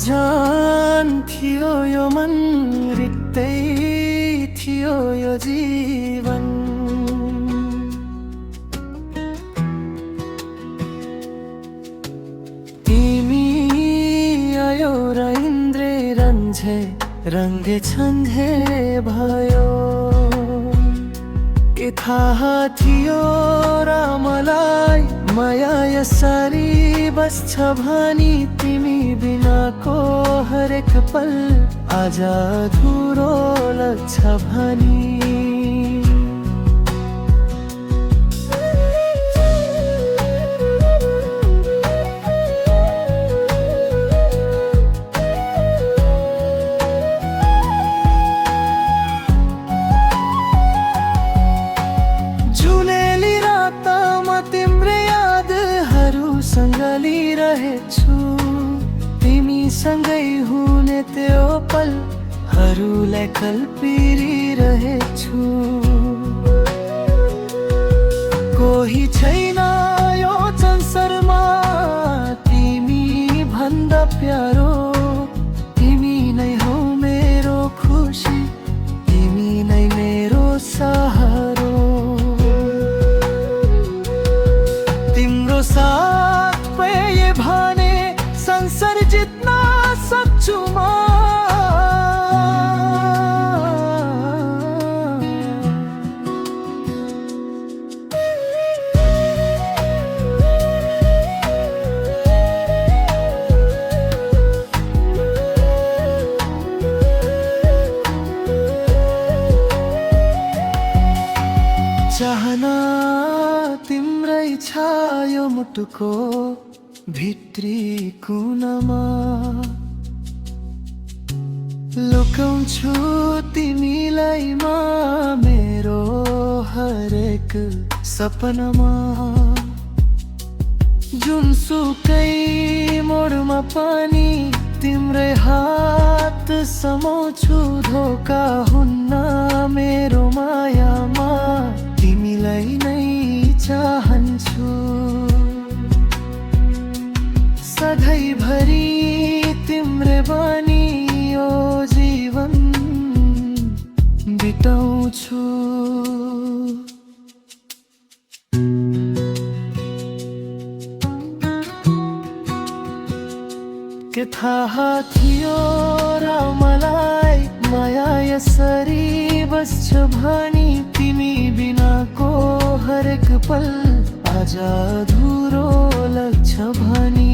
जान थियो यो मन, रित्तै थियो यो जीवन। तिमी आयो र इन्द्रे रन्झे रङ्गे छन्झे भयो। के थाहा थियो र मलाई माया यसरी बस्छ भनी, तिमी बिनाको हरेक पल आज अधुरो लाग्छ भनी। जुनेली रातमा तिम्रै यादहरूसँग लिइरहेछु, तिमीसँगै हुने त्यो पलहरूलाई कल्पिरहेछु। कोही छैन यो संसारमा तिमी भन्दा प्यारो, तिमी नै हौ मेरो खुसी, तिमी नै मेरो सहारो। तिम्रो साथ पाए भने संसार जित्न सक्छु म। चाहना तिम्रै छ यो मुटुको भित्री कुनामा, लुकाउँछु तिमीलाई म मेरो हरेक सपनामा। जुनसुकै मोडमा पनि तिम्रै हात समाउँछु, धोका हुन्न मेरो मायामा, तिमीलाई नै चाहन्छु। सधैँभरि तिम्रै बनी यो जीवन बिताउँछु। के थाहा थियो र मलाई माया यसरी बस्छ भनी, तिमी बिनाको हरेक पल आज अधुरो लाग्छ भनी।